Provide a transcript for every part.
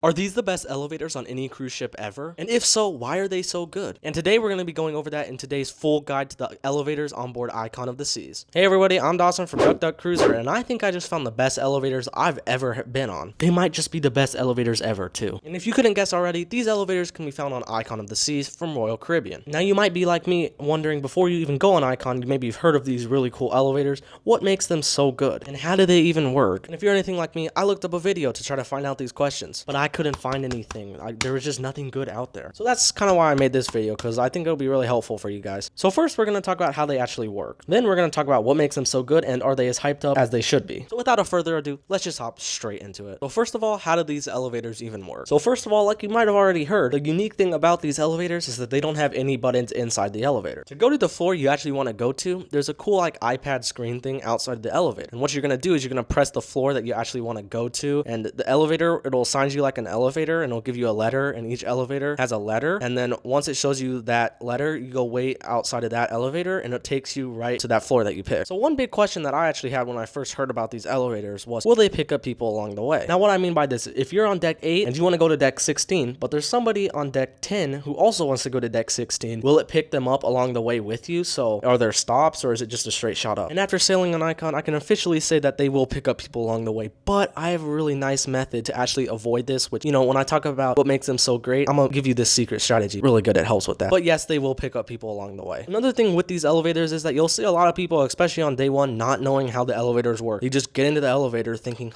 Are these the best elevators on any cruise ship ever? And if so, why are they so good? And today we're going to be going over that in today's full guide to the elevators on board Icon of the Seas. Hey everybody, I'm Dawson from Duck Cruiser, and I think I just found the best elevators I've ever been on. They might just be the best elevators ever too. And if you couldn't guess already, these elevators can be found on Icon of the Seas from Royal Caribbean. Now you might be like me, wondering before you even go on Icon, maybe you've heard of these really cool elevators, what makes them so good? And how do they even work? And if you're anything like me, I looked up a video to try to find out these questions, but I couldn't find anything. There was just nothing good out there. So that's kind of why I made this video, because I think it'll be really helpful for you guys. So first we're going to talk about how they actually work. Then we're going to talk about what makes them so good and are they as hyped up as they should be. So without a further ado, let's just hop straight into it. So first of all, how do these elevators even work? So first of all, like you might have already heard, the unique thing about these elevators is that they don't have any buttons inside the elevator. To go to the floor you actually want to go to, there's a cool like iPad screen thing outside the elevator. And what you're going to do is you're going to press the floor that you actually want to go to, and the elevator, it'll assign you like an elevator and it'll give you a letter, and each elevator has a letter, and then once it shows you that letter, you go wait outside of that elevator and it takes you right to that floor that you pick. So one big question that I actually had when I first heard about these elevators was, will they pick up people along the way? Now what I mean by this, if you're on deck 8 and you want to go to deck 16, but there's somebody on deck 10 who also wants to go to deck 16, will it pick them up along the way with you? So are there stops, or is it just a straight shot up? And after sailing on Icon, I can officially say that they will pick up people along the way, but I have a really nice method to actually avoid this, which, you know, when I talk about what makes them so great, I'm gonna give you this secret strategy. Really good, it helps with that. But yes, they will pick up people along the way. Another thing with these elevators is that you'll see a lot of people, especially on day one, not knowing how the elevators work. They just get into the elevator thinking,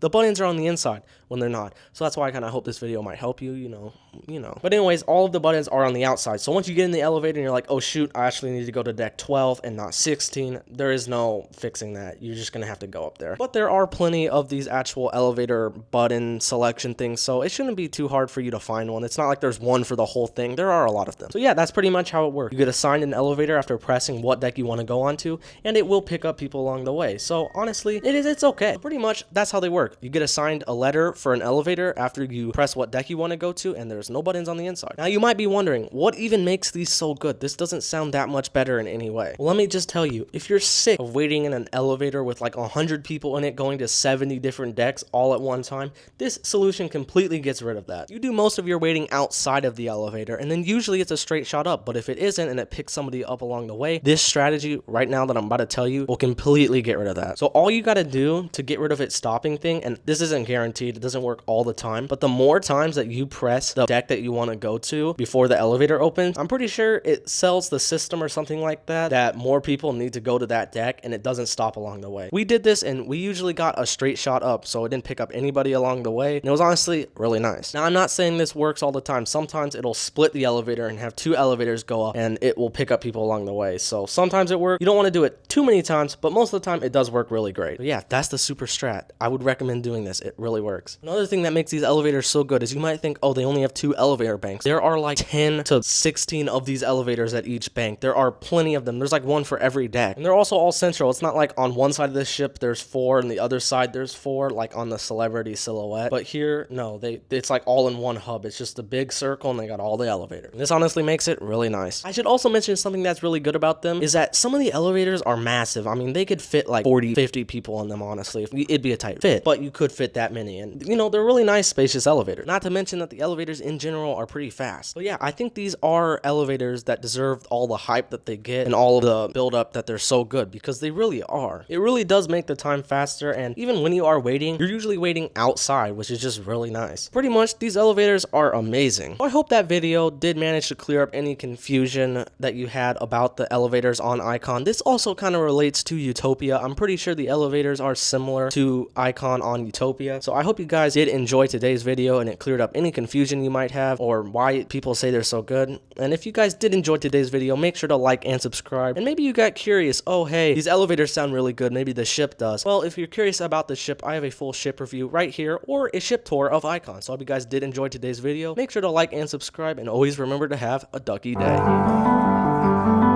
the buttons are on the inside, when they're not. So that's why I kind of hope this video might help you, you know. But anyways, all of the buttons are on the outside. So once you get in the elevator and you're like, oh shoot, I actually need to go to deck 12 and not 16, there is no fixing that. You're just gonna have to go up there. But there are plenty of these actual elevator button selection things, so it shouldn't be too hard for you to find one. It's not like there's one for the whole thing. There are a lot of them. So yeah, that's pretty much how it works. You get assigned an elevator after pressing what deck you want to go onto, and it will pick up people along the way. So honestly, it's okay. So pretty much that's how they work. You get assigned a letter for an elevator after you press what deck you want to go to, and there's no buttons on the inside. Now you might be wondering, what even makes these so good? This doesn't sound that much better in any way. Well, let me just tell you, if you're sick of waiting in an elevator with like 100 people in it going to 70 different decks all at one time, this solution completely gets rid of that. You do most of your waiting outside of the elevator, and then usually it's a straight shot up. But if it isn't and it picks somebody up along the way, this strategy right now that I'm about to tell you will completely get rid of that. So all you got to do to get rid of it stopping thing, and this isn't guaranteed, it doesn't work all the time, but the more times that you press the deck that you want to go to before the elevator opens, I'm pretty sure it sells the system or something like that, that more people need to go to that deck and it doesn't stop along the way. We did this and we usually got a straight shot up, so it didn't pick up anybody along the way, and it was honestly really nice. Now I'm not saying this works all the time. Sometimes it'll split the elevator and have two elevators go up and it will pick up people along the way. So sometimes it works. You don't want to do it too many times, but most of the time it does work really great. But yeah, that's the super strat. I would recommend doing this. It really works. Another thing that makes these elevators so good is you might think, oh, they only have 2 elevator banks. There are like 10 to 16 of these elevators at each bank. There are plenty of them. There's like one for every deck. And they're also all central. It's not like on one side of the ship there's 4 and the other side there's 4, like on the Celebrity Silhouette. But here, no, it's like all in one hub. It's just a big circle and they got all the elevators. And this honestly makes it really nice. I should also mention something that's really good about them is that some of the elevators are massive. I mean, they could fit like 40, 50 people in them, honestly. It'd be a tight fit, but you could fit that many. And you know, they're really nice, spacious elevators. Not to mention that the elevators in general are pretty fast. But yeah, I think these are elevators that deserve all the hype that they get and all of the build up that they're so good, because they really are. It really does make the time faster, and even when you are waiting, you're usually waiting outside, which is just really nice. Pretty much, these elevators are amazing. I hope that video did manage to clear up any confusion that you had about the elevators on Icon. This also kind of relates to Utopia. I'm pretty sure the elevators are similar to Icon on Utopia. So I hope you guys did enjoy today's video and it cleared up any confusion you might have or why people say they're so good. And if you guys did enjoy today's video, make sure to like and subscribe. And maybe you got curious, oh hey, these elevators sound really good, maybe the ship does. Well, if you're curious about the ship, I have a full ship review right here, or a ship tour of Icon. So I hope you guys did enjoy today's video. Make sure to like and subscribe, and always remember to have a ducky day.